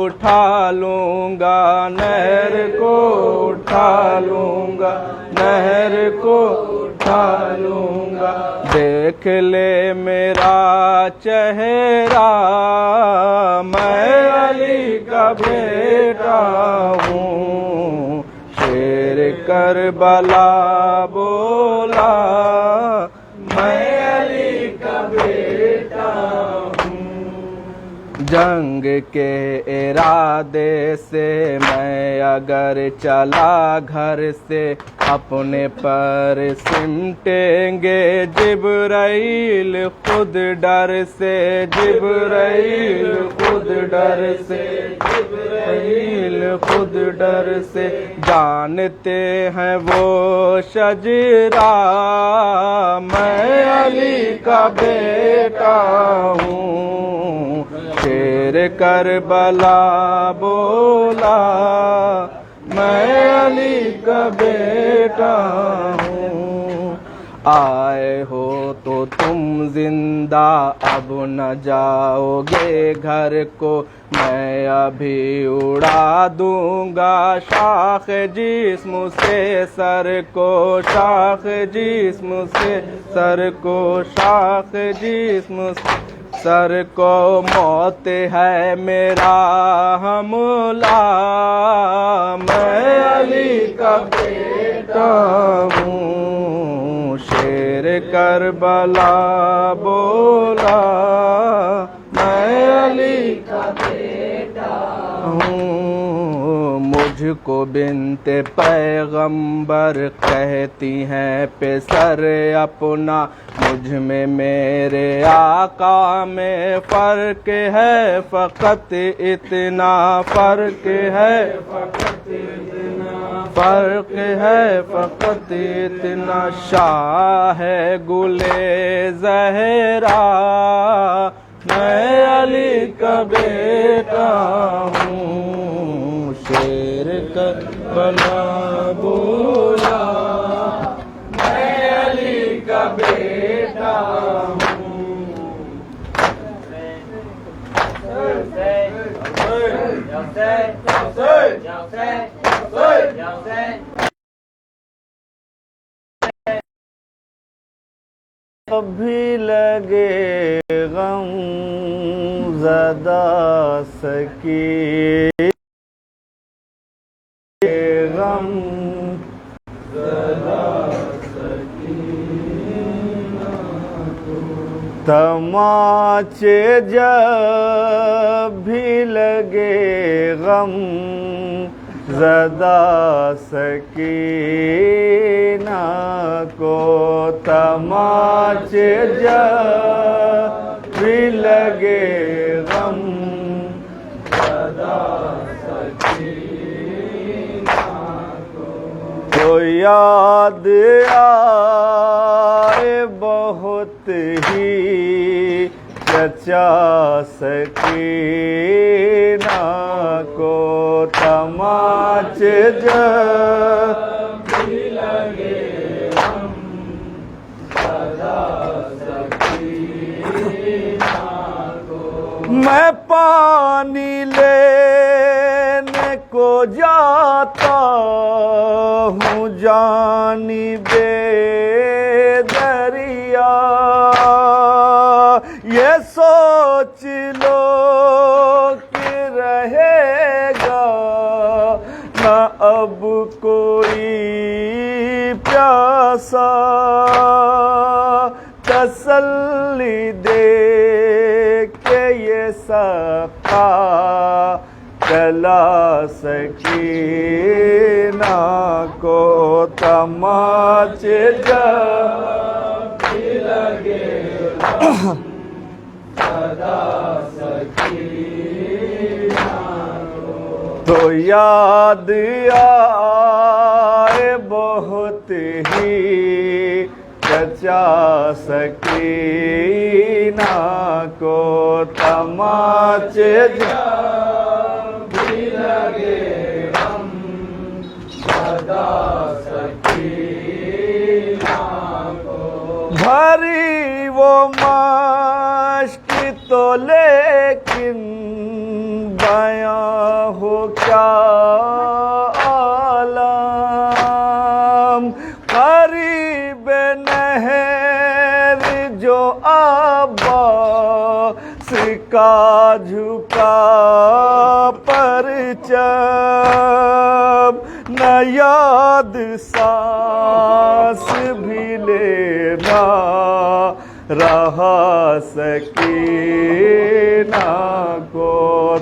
उठा लूंगा, नहर को उठा लूंगा, नहर को उठा लूंगा। देख ले मेरा चेहरा, मैं अली का बेटा हूँ। शेर करबला बोला, मैं अली का बेटा हूँ। जंग के इरादे से मैं अगर चला घर से, अपने पर सिमटेंगे जिब्राइल खुद डर से, जिब्राइल खुद डर से, जिब्राइल खुद डर से। जानते हैं वो शजरा, मैं अली का बेटा हूँ। शेर करबला बोला, मैं अली का बेटा हूँ। आए हो तो तुम जिंदा, अब न जाओगे घर को, मैं अभी उड़ा दूंगा शाख जिस्म से सर को, शाख जिस्म से सर को, शाख जिस्म से सर को। मौत है मेरा हमला, मैं अली का बेटा हूँ। शेर करबला बोला, मैं अली का बेटा हूँ। मुझको बिनते पैगंबर कहती हैं पेसर अपना, मुझ में मेरे आका में फर्क है फ़कत इतना, फर्क है फ़कत इतना, फर्क है फ़कत इतना। शाह है गुले ज़हरा, मैं अली का बेटा हूँ। शेर करबला बोला, मैं अली का बेटा हूँ। कभी लगे गम ज़दा सकी, गम ज़दा तमाचे जब भी लगे गम ज़दा सकीना को, तमाचे जब भी लगे गम ज़दा सकीना को। तो याद आए बहुत ही चचा सकीना को, तमाचे जब भी लगे हम सदा सकीना को। मैं पानी लेने को जाता हूँ जानी बेदरिया, ये सोच लो कि रहेगा न अब कोई प्यासा, तसल्ली दे के ये सका चला सकीना को, तमाचे जब भी लगे सदा सकीना को। तो याद आए बहुत ही चचा सकीना को, तमाचे जब भी लगे हम सदा भरी वो मश्क तो लेकिन बयां हो क्या आलम। करीब नहर जो अब्बास का झुका परचम, न याद सांस भी लेना रहा सकीना को।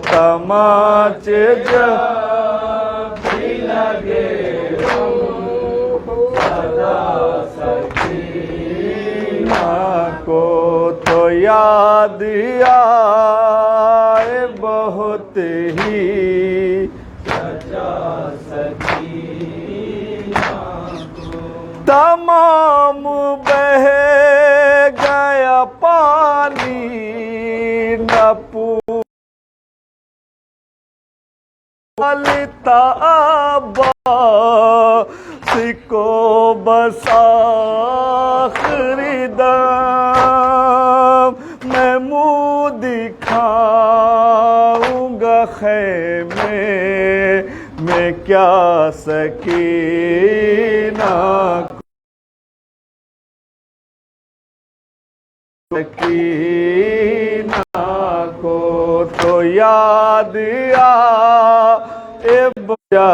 तमाचे जब भी लगे सदा सकीना को, तो याद आए बहुत ही तमाम बह गया पानी न पूलता अब्बास को बस आखिरी दम। मैं मुँह दिखाऊंगा ख़ैमे में क्या सकीना को, तो याद आए बजा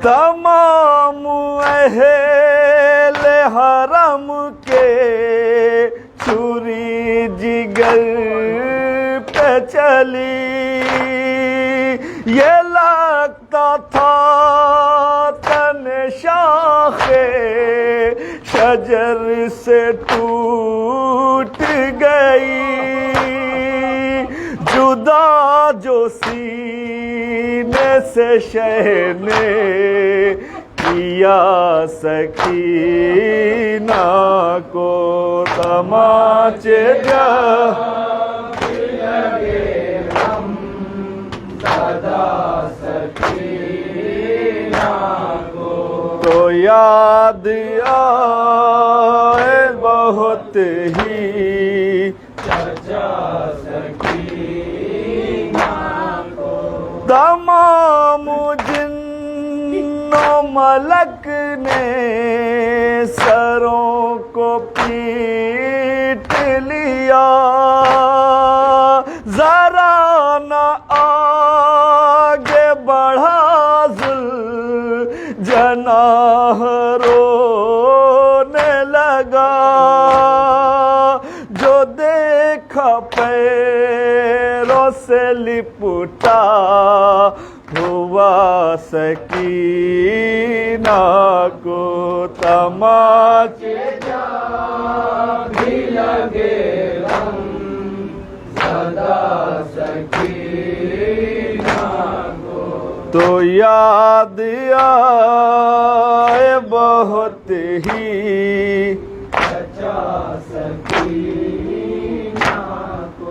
तमाम अहले हरम के छुरी जिगर पे चली। ये लगता था तन शाखे शजर से टूट गई। जुदा जो सीने से शहने किया सकीना को। तमाचे जब लगे हम सदा सकीना को, तो याद आए बहुत ही तमाम जिन्नो मलक ने सरों को पीट लिया। जरा न आगे बढ़ा जनाह रोने लगा। जो देखा पैरों से लिपटा हुआ सकीना को। तमाचे भी लगे हम सदा सकीना को, तो याद आए बहुत ही अच्छा सकीना को।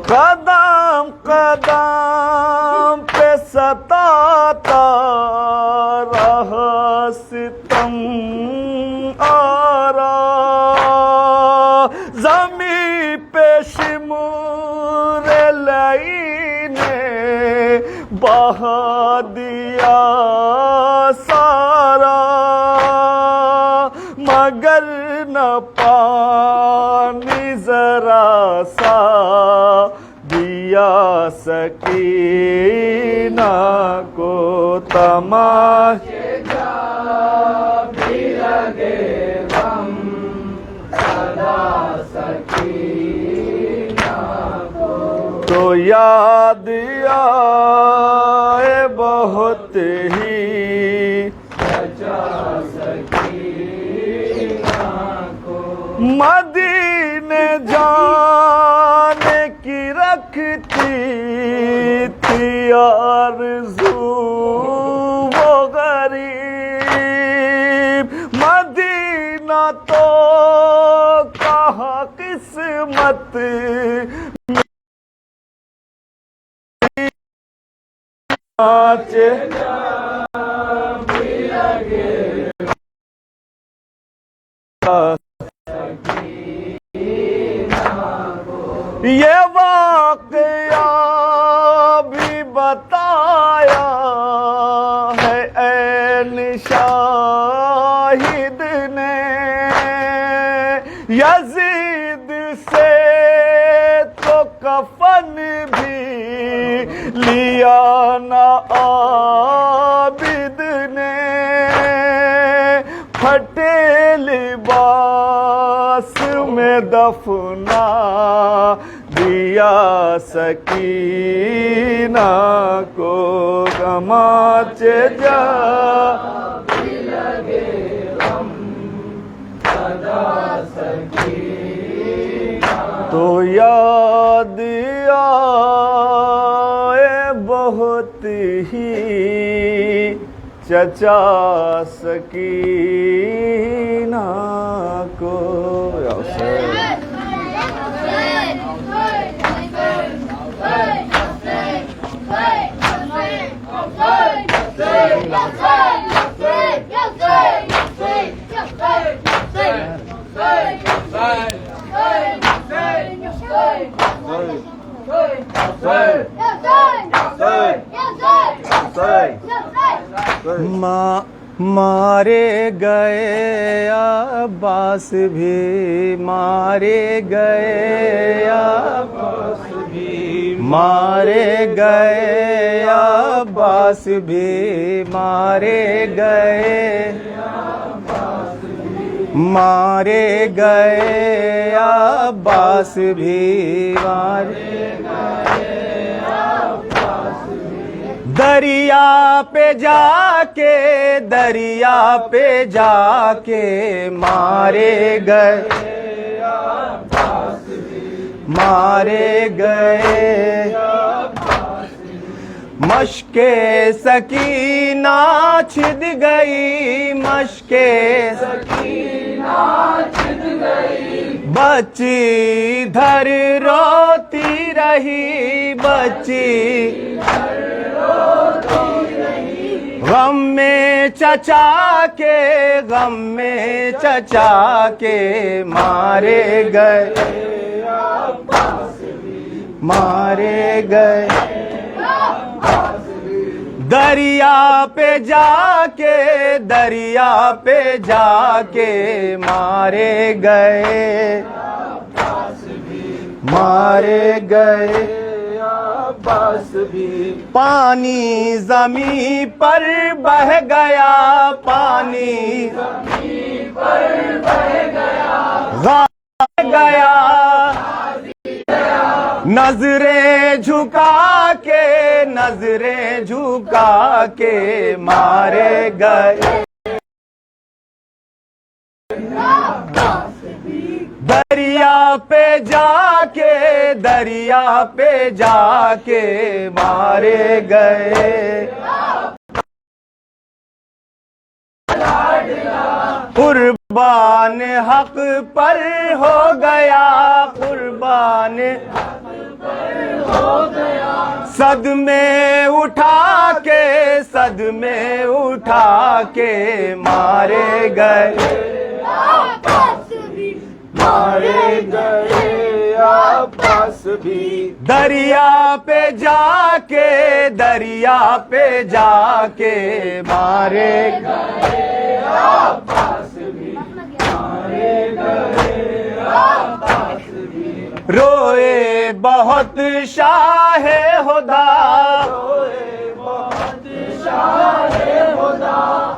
कदम कदम पे सताता रहा सितम आरा। ज़मी पे शिमूर लईने बहा दिया सारा। मगर न पानी जरा सा दिया सकीना को। तमाशे भी लगे हम सदा सकीना को, तो याद आए बहुत ही सचा सकीना को। मदीने जाने की रखती थी आरज़ू वो गरीब। मदीना तो कहाँ किस्मत चे ये वाकया भी बताया है ऐन शाहिद ने यजीद से तो कफन भी लिया ना आबिद ने फटे लिबास में दफना दिया सकीना को गमाचे जा तो याद आए बहुत ही चचा सकीना को मारे गए अब्बास भी मारे गए अब्बास भी मारे गए अब्बास भी मारे गए अब्बास भी मारे दरिया पे जाके मारे गए मशके सकीना छिद गई मशके सकीना छिद गई बच्ची धर रोती रही बच्ची गम में चचा के मारे गए दरिया पे जाके मारे गए अब्बास भी पानी ज़मीं पर बह गया पानी ज़मीं पर बह गया नजरें झुका के मारे गए दरिया पे जाके मारे गए कुर्बान हक पर हो गया सदमे उठा के मारे गए अब्बास भी दरिया पे जाके मारे गए अब्बास भी रोए बहुत शाहे खुदा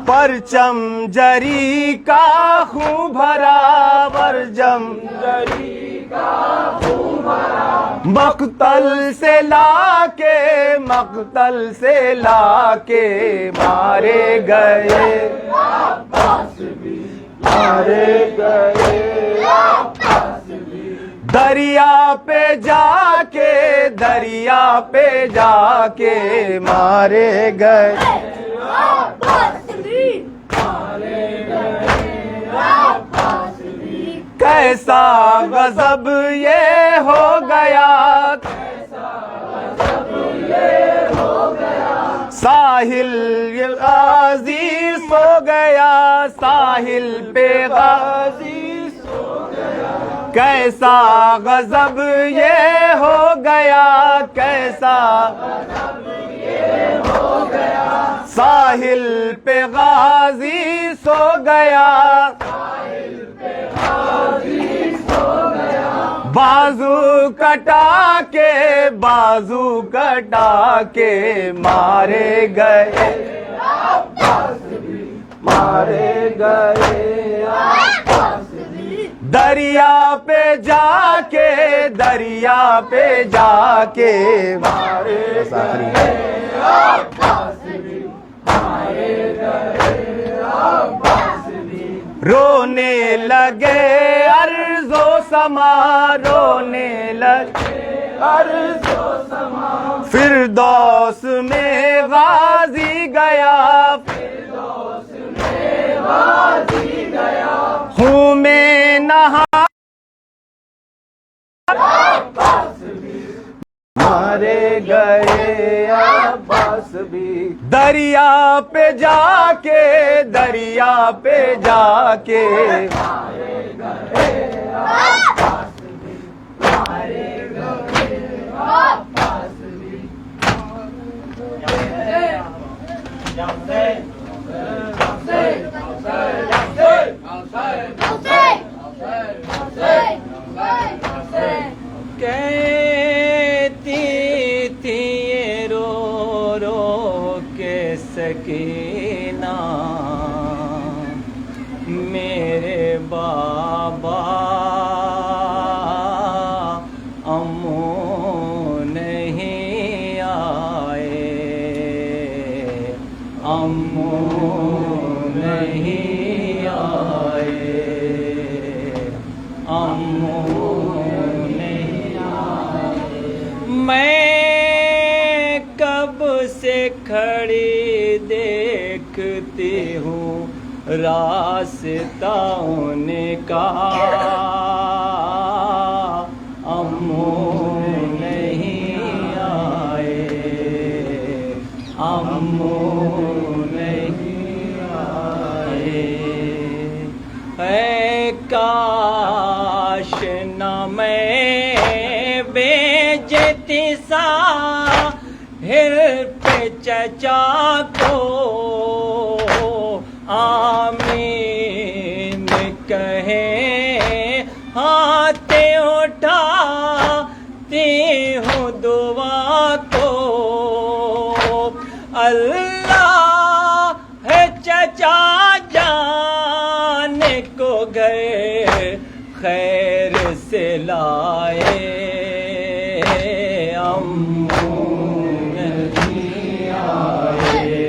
परचम जरी का खूं भरा मक्तल से लाके मारे गए दरिया पे जाके मारे गए कैसा गजब ये हो गया साहिल गाजी सो गया, साहिल पे गाजी सो गया। कैसा गजब ये हो गया, कैसा गजब ये हो गया। साहिल पे गाजी सो गया, साहिल पे गाजी सो गया। बाजू कटा के, बाजू कटा के मारे गए, मारे गए। दरिया पे जाके, दरिया पे जाके मारे गए, मारे गए। रोने लगे अर्ज़ो समा, रोने लगे अर्ज़ो समा। फिरदौस में गाजी गया, फिरदौस में गाजी गया। हूँ में नहा मारे गए अब्बास भी। दरिया पे जाके, दरिया पे जाके मारे गए अब्बास भी, मारे गए अब्बास भी। कहती थी ये रो रो के सकीना, मेरे बाबा अम्मू नहीं आए, अम्मू नहीं आए, अम्मू नहीं आए। मैं कब से खड़ी देखती हूँ रास्ता उनका, अम्मू नहीं आए, अम्मू नहीं आए। है काश न मैं बेजती साहिल पे चचा को, आमीन कहे हाथ उठाती हूँ दुआ को। अल्लाह है चचा जान को गए खैर से लाए, अम्मू नहीं आए,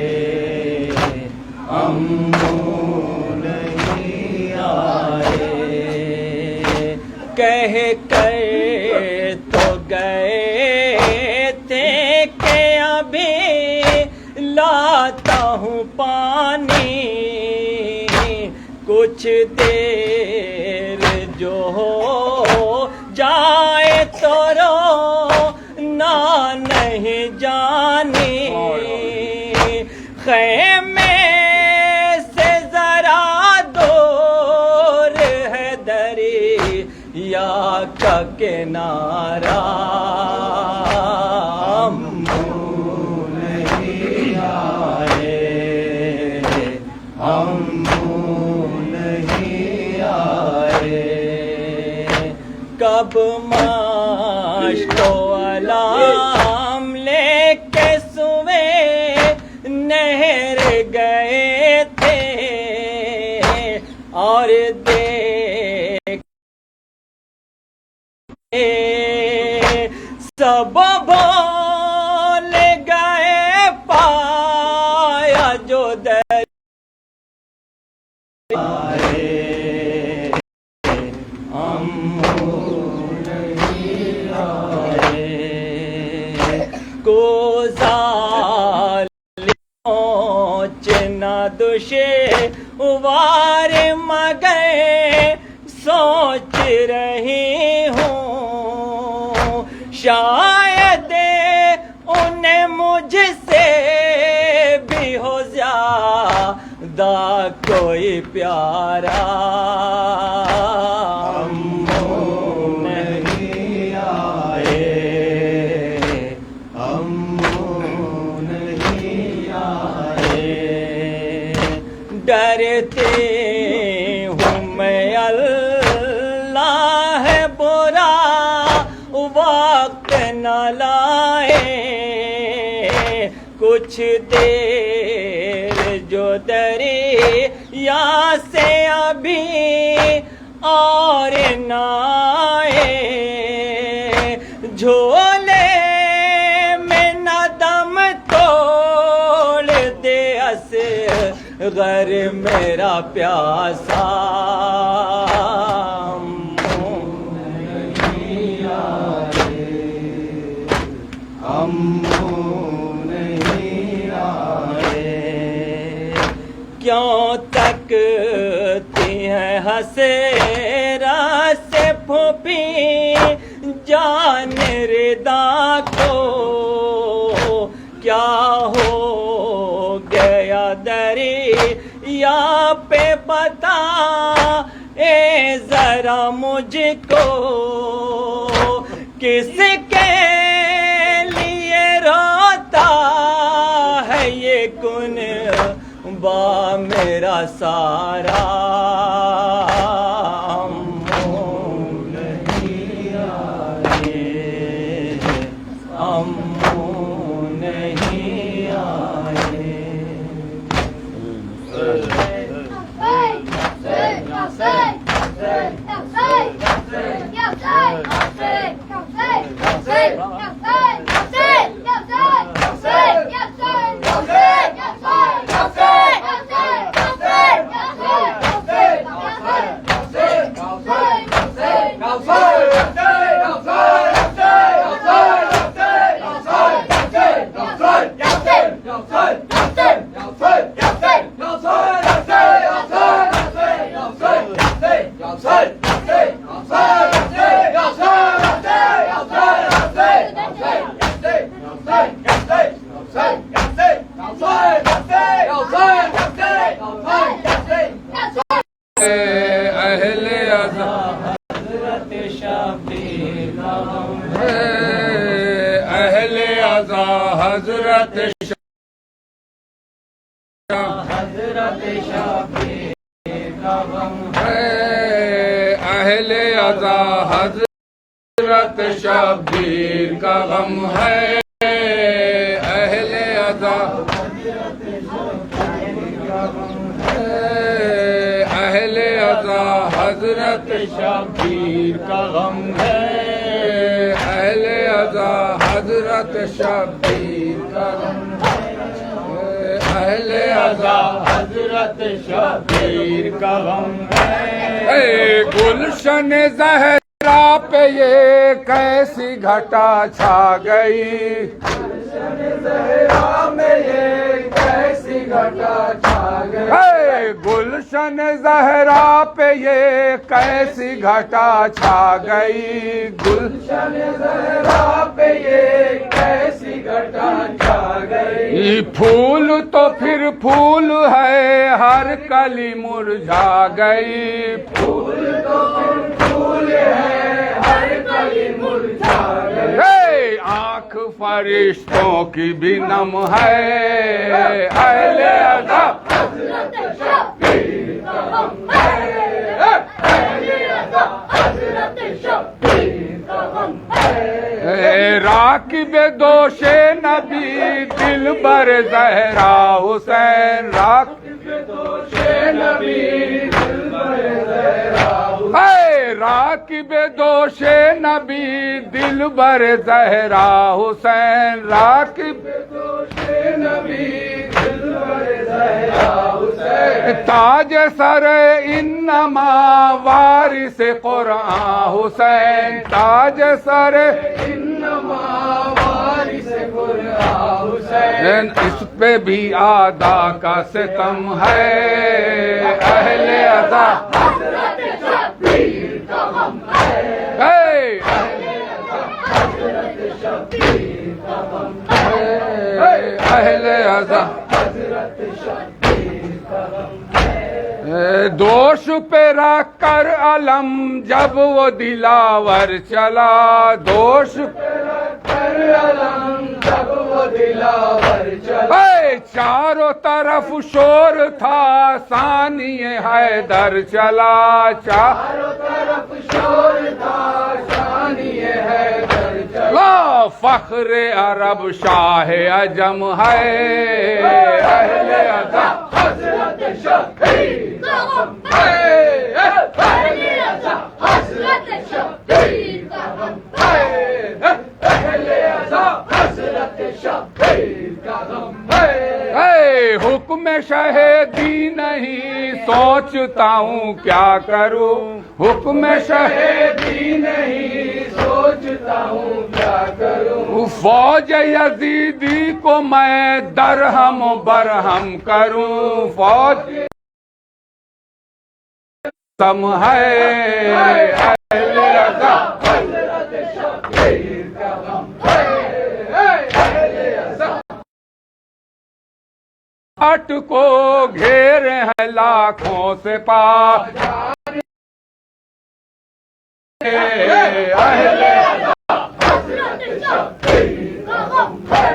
अम्मू नहीं आए। कह कर तो गए थे कि अभी लाता हूँ पानी, कुछ देर जो हो जाए तो रो ना नहीं जानी। खैमे से जरा दूर है दरिया का किनारा, अम्मू नहीं आए, अम्मू नहीं आए। कब माश्तो अलाम लेके सुवे नहर गए थे, और देख सब बोल गए पाया जो दर अम्मू नहीं आए। को चिन्ना दुशे वार मगे सोच रही हूँ, शायद उन्हें मुझसे दा कोई प्यारा नहीं आए, नहीं आए। डरते हूँ मैं अल्लाह बुरा वक्त न लाए, कुछ देर जो दरिया से अभी और न आए, झोले में न दम तोड़ दे असग़र मेरा प्यासा क्यों तकती है हसेरा से फूफी जान रिदा को, क्या हो गया दरिया पे बता ए जरा मुझको, किसके लिए रोता है ये कुन बा मेरा सारा नहीं आए, नहीं आए। अहले अज़ा हज़रत शबीर का गम है, अहले अज़ा हज़रत हज़रत शबीर का गम है, अहले अज़ा हज़रत शबीर का गम है, अहले अज़ा अहले अज़ा हज़रत शबीर का गम है, अहले अज़ा हज़रत शबीर का गम है, अहले अज़ा हज़रत शबीर का गम है। गुलशन ज़हरा पे ये कैसी घटा छा गई, गुलशन ज़हरा में ये कैसी घटा छा गई, गुलशन ज़हरा पे ये कैसी घटा छा गई, गुलशन ज़हरा पे ये कैसी घटा छा गई। फूल तो फिर फूल है हर कली मुरझा गई, फूल तो फिर फूल है हर कली मुरझा गई। आँख फरिश्तों की भी नम है, अहले अज़ा हज़रत शबीर का गम है, अहले अज़ा हज़रत शबीर का गम है। राकिब दोषे नबी दिलबर ज़हरा हुसैन, राकिब दोषे नबी दिलबर ज़हरा हुसैन, राकिब दोषे नबी दिलबर ज़हरा हुसैन, राकिब दोषे नबी दिलबर ज़हरा हुसैन। ताज सर इन्नमा वारिस कुरान हुसैन, ताज सर इन्नमा वारिस कुरान हुसैन। इस पे भी आदा का सितम है, अहले अज़ा हज़रत शबीर का गम है, अहले अज़ा हज़रत शबीर का गम है, अहले अज़ा हज़रत शबीर दोष पे रख कर अलम जब वो दिलावर चला, दोष पे रख कर अलम जब वो दिलावर चला। चारों तरफ शोर था सानिए हैदर चला, चारों तरफ शोर था सानिए हैदर चला। फख्र अरब शाह अजम है, अहले अज़ा हज़रत शब्बीर का गम है, अहले अज़ा हज़रत शब्बीर का गम है, अहले अज़ा हज़रत शब्बीर का गम है। हुक्म शहीदी नहीं सोचता हूँ क्या करूँ, हुक्म शहीदी नहीं सोचता हूँ क्या करूँ। फौज यजीदी को मैं दरहम बरहम करूँ, फौज सम है, अहले अज़ा हज़रत शब्बीर का गम है, अहले अज़ा। अट को घेर है लाखों से पार, अहले अज़ा हज़रत शब्बीर का गम है,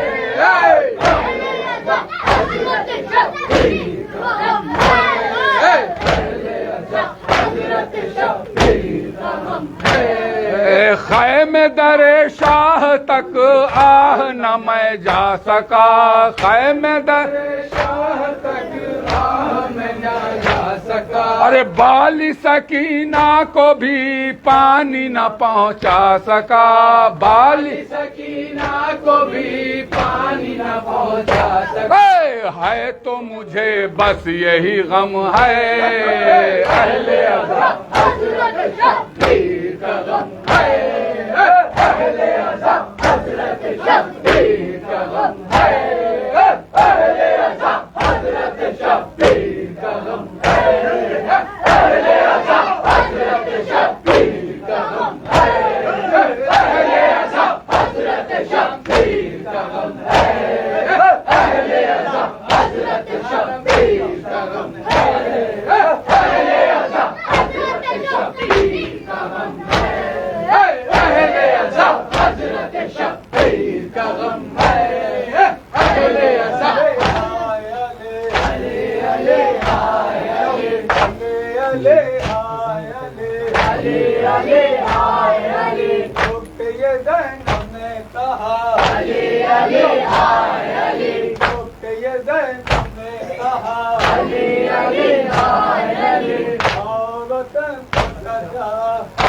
अहले अज़ा हज़रत शब्बीर का गम है, अहले अज़ा हज़रत शब्बीर का गम है। खैमे दरे शाह तक आह न मैं जा सका, खैमे दरे शाह तक आह मैं न जा सका। अरे बाली सकीना को भी पानी न पहुंचा सका, बाली सकीना को भी पानी न पहुंचा सका। है तो मुझे बस यही गम है, अहले अज़ा हज़रत शब्बीर का गम है, अहले अज़ा हज़रत शब्बीर का गम है, अहले अज़ा हज़रत शब्बीर का गम है, अहले अज़ा हज़रत शब्बीर का गम है, अहले अज़ा हज़रत शब्बीर का गम है, अहले अज़ा हज़रत शब्बीर का गम है, अहले अज़ा हज़रत शब्बीर का गम है, अहले अज़ा हज़रत शब्बीर का गम है, अहले अज़ा। अले अले हाय अले, अले हाय अले, अले अले हाय अले, झुक ये ज़ैनब ने कहा, अले अले हाय अले, झुक ये ज़ैनब ने कहा, अले अले हाय अले, औरतन सजा,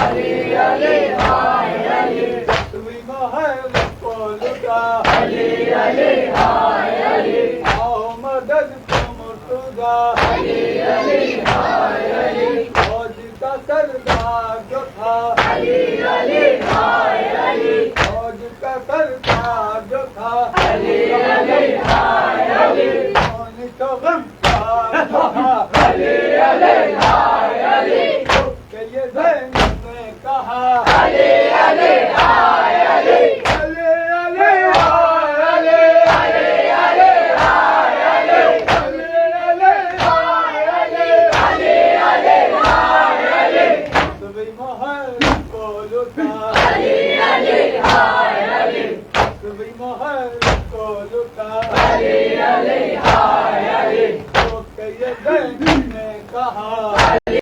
अले अले हाय अले, तुम महल को लुटा, अले अले हाय अले, आओ मदद को मुर्तजा, अले अले हाय अले, फौज का सरदार जो था, अले अले हाय अले, फौज का सरदार जो था, अले अले हाय अले, कौन तो गमखार था, अले अले हाय अले, के ये ज़ैनब ने कहा, अले अले हाय अले, अले अले हाय अले, अले अले हाय अले, अले अले हाय अले, अले अले हाय अले, सुबह महल को लुटा, अले अले हाय अले, सुबह महल को लुटा, अले अले हाय अले, तो के ये ज़ैनब ने कहा, अले